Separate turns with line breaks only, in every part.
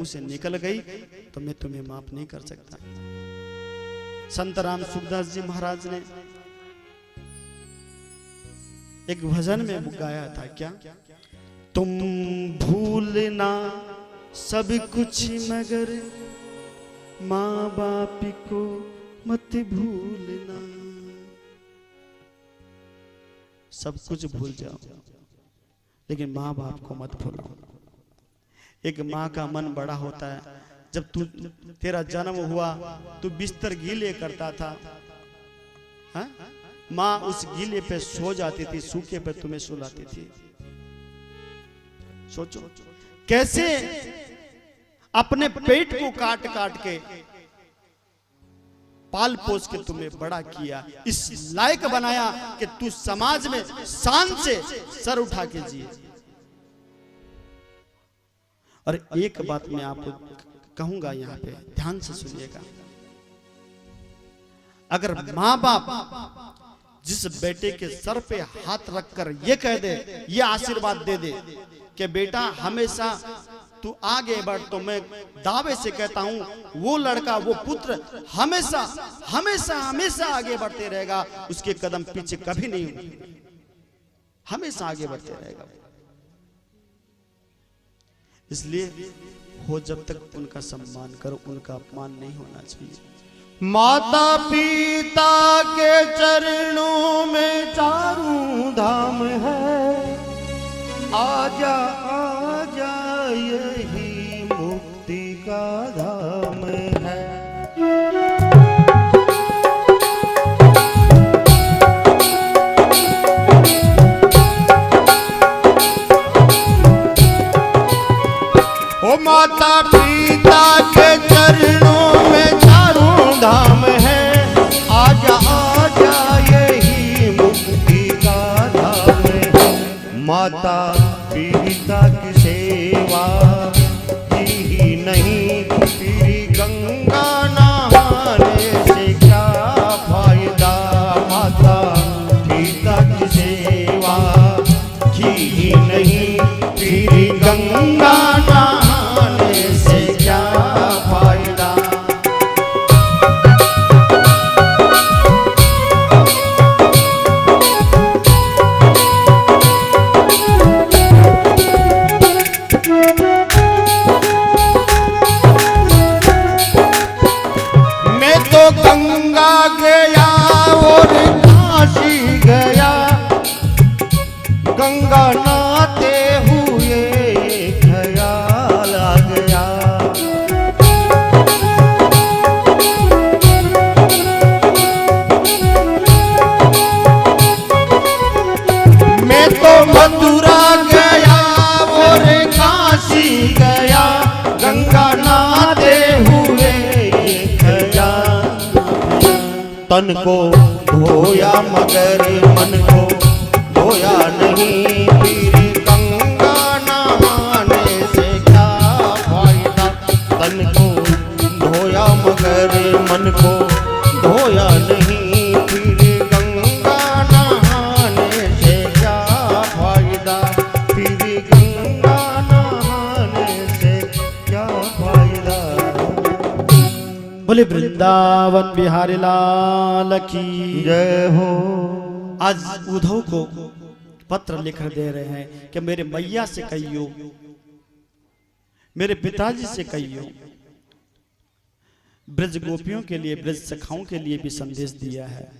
से निकल गई तो मैं तुम्हें माफ नहीं कर सकता। संत राम सुखदास जी महाराज ने एक भजन में गाया था, क्या? तुम भूलना सब कुछ मगर माँ बाप को मत भूलना। सब कुछ भूल जाओ लेकिन माँ बाप को मत भूलो। एक माँ का मन बड़ा होता है। जब तेरा जन्म हुआ तू बिस्तर गीले करता था, हाँ? माँ उस गीले पे सो जाती थी, सूखे पे तुम्हें सुलाती थी। सोचो कैसे अपने पेट को काट काट के पाल पोस के तुम्हें बड़ा किया, इस लायक बनाया कि तू समाज में शान से सर उठा के जिए। और एक बात मैं आपको कहूंगा, यहां पे ध्यान से सुनिएगा। अगर माँ बाप जिस बेटे के सर पे हाथ रखकर ये कह दे, ये आशीर्वाद दे दे कि बेटा हमेशा तू आगे बढ़, तो मैं दावे से कहता हूं वो लड़का, वो पुत्र हमेशा हमेशा हमेशा आगे बढ़ते रहेगा, उसके कदम पीछे कभी नहीं, हमेशा आगे बढ़ते रहेगा। इसलिए हो जब तक उनका सम्मान करो, उनका अपमान नहीं होना चाहिए।
माता पिता के चरणों में चारों धाम है, आजा आजा यही मुक्ति का धाम है। ओ माता पिता के चरणों में चारों धाम है, आजा आजा यही मुक्ति का धाम है। माता पिता की सेवा की ही नहीं, फिर गंगा नहाने से क्या फायदा। माता पिता की सेवा की ही नहीं, फिर गंगा नहाने से क्या फायदा। मैं तो गंगा गया और काशी गया, गंगा नहाते हुए ख्याल आ गया। मैं तो मथुरा गया और काशी गया, गंगा नहाते हुए ख्याल। तन को धोया मगर मन को धोया नहीं, फिर गंगा नहाने से क्या फायदा। तन को धोया मगर मन को धोया नहीं, फिर गंगा नहाने से क्या फायदा। फिर गंगा नहाने से क्या फायदा।
बोले वृंदावन बिहारी लाल की
जय हो।
आज उद्धव को पत्र लिख दे रहे हैं कि मेरे मैया से कहियो, मेरे पिताजी से कहियो, ब्रज गोपियों के लिए, ब्रज सखाओं के लिए भी संदेश दिया है।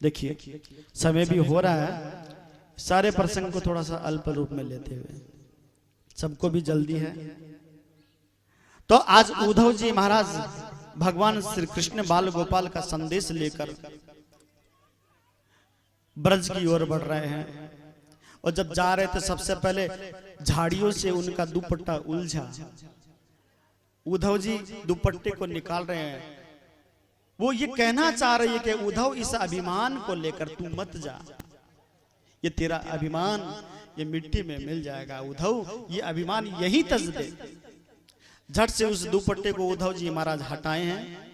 देखिए समय भी हो रहा है, सारे प्रसंग को थोड़ा सा अल्प रूप में लेते हुए, सबको भी जल्दी है। तो आज उद्धव जी महाराज भगवान श्री कृष्ण बाल गोपाल का संदेश लेकर ब्रज की ओर बढ़ रहे हैं। और जब जा रहे थे सबसे पहले झाड़ियों से उनका दुपट्टा उलझा। उद्धव जी दुपट्टे को निकाल रहे हैं। वो ये कहना चाह रही है कि उद्धव इस अभिमान को लेकर तू मत जा, ये तेरा अभिमान ये मिट्टी में मिल जाएगा। उद्धव ये अभिमान यही तज दे। झट से उस दुपट्टे को उद्धव जी महाराज हटाए हैं।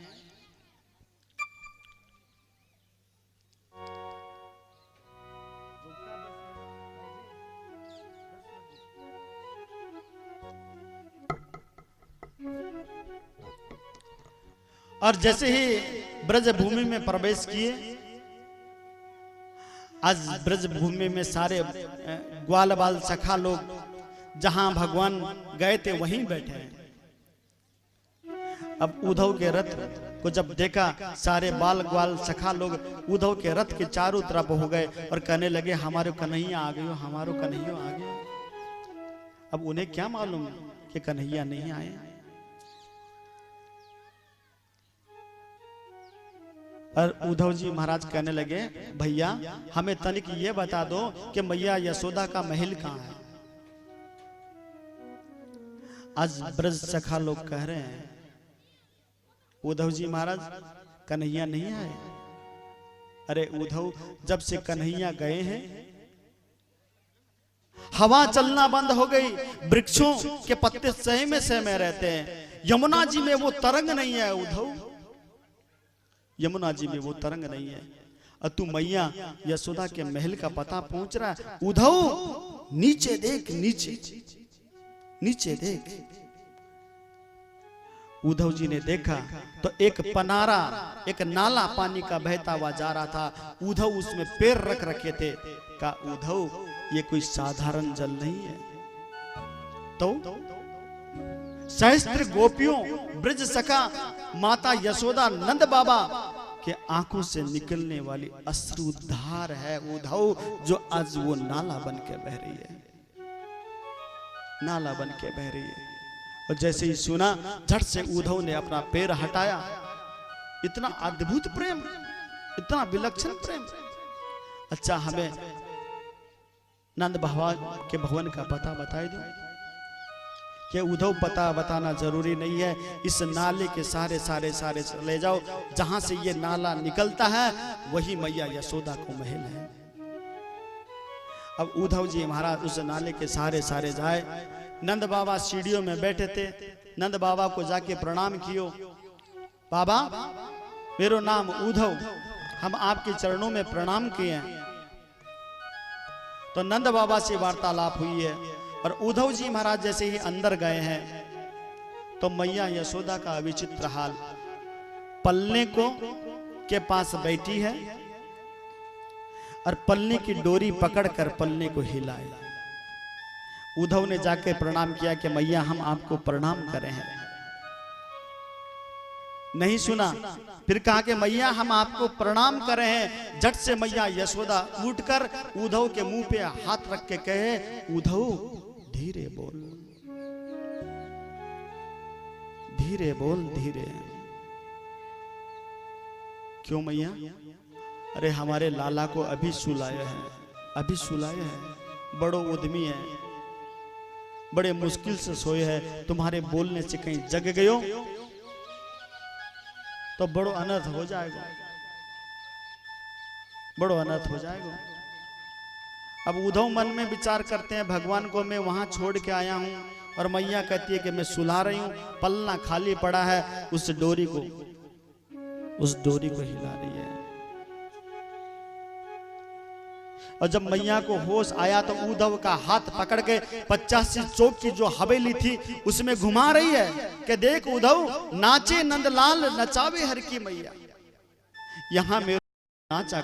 और जैसे ही ब्रज भूमि में प्रवेश किए, आज ब्रज भूमि में सारे ग्वाल बाल सखा लोग जहां भगवान गए थे वहीं बैठे हैं। अब उद्धव के रथ को जब देखा, सारे बाल ग्वाल सखा लोग उद्धव के रथ के चारों तरफ हो गए और कहने लगे हमारे कन्हैया आ गए, हमारो कन्हैया आ गए। अब उन्हें क्या मालूम कि कन्हैया नहीं आए। और उद्धव जी महाराज कहने लगे भैया हमें तनिक ये बता दो कि मैया यशोदा का महल कहाँ है। आज ब्रज सखा लोग कह रहे हैं उद्धव जी महाराज कन्हैया नहीं आए। अरे उद्धव, जब से कन्हैया गए हैं हवा चलना बंद हो गई, वृक्षों के पत्ते सहमे रहते हैं। यमुना जी में वो तरंग नहीं है उद्धव, यमुना जी में वो तरंग नहीं है। और तू मैया यशोदा के महल का पता पूछ रहा है। उद्धव नीचे देख, नीचे नीचे देख। उद्धव जी ने देखा तो एक पनारा, एक नाला पानी का बहता हुआ जा रहा था। उद्धव उसमें पैर रख रखे थे। कहा उद्धव ये कोई साधारण जल नहीं है। तो सहस्त्र गोपियों, ब्रज सखा, माता यशोदा, नंद बाबा के आंखों से निकलने वाली अश्रुधार है उद्धव, जो आज वो नाला बन के बह रही है, नाला बन के बह रही है। और जैसे ही सुना, झट से उद्धव ने अपना पैर हटाया। इतना अद्भुत प्रेम, इतना विलक्षण प्रेम। अच्छा, हमें नंद बाबा के भवन का पता बताए दो। कि उद्धव पता बताना जरूरी नहीं है, इस नाले के सारे ले जाओ, जहां से ये नाला निकलता है वही मैया यशोदा को महल है। अब उद्धव जी महाराज उस नाले के सारे जाए। नंद बाबा सीढ़ियों में बैठे थे। नंद बाबा को जाके प्रणाम कियो। बाबा मेरो नाम उद्धव, हम आपके चरणों में प्रणाम किए हैं। तो नंद बाबा से वार्तालाप हुई है। और उद्धव जी महाराज जैसे ही अंदर गए हैं तो मैया यशोदा का विचित्र हाल, पल्ले को के पास बैठी है और पल्ले की डोरी पकड़कर पल्ले को हिलाए। उद्धव ने जाकर प्रणाम किया कि मैया हम आपको प्रणाम करें हैं। नहीं सुना, फिर कहा कि मैया हम आपको प्रणाम करें हैं। झट से मैया यशोदा उठकर उद्धव के मुंह पे हाथ रख के कहे उद्धव धीरे बोल, धीरे बोल, धीरे। क्यों मैया? अरे हमारे लाला को अभी सुलाया है, अभी सुलाया है, बड़ो उद्यमी है, बड़े मुश्किल से सोए है। तुम्हारे बोलने से कहीं जग गयो तो बड़ो अनर्थ हो जाएगा, बड़ो अनर्थ हो जाएगा। अब उद्धव मन में विचार करते हैं भगवान को मैं वहां छोड़ के आया हूं और मैया कहती है कि मैं सुला रही हूं, पल्ला खाली पड़ा है, उस डोरी को हिला रही है। और जब मैया को होश आया तो उद्धव का हाथ पकड़ के 85 चौक की जो हवेली थी उसमें घुमा रही है कि देख उद्धव, नाचे नंदलाल नचावे हर की मैया। यहां मेरा नाचा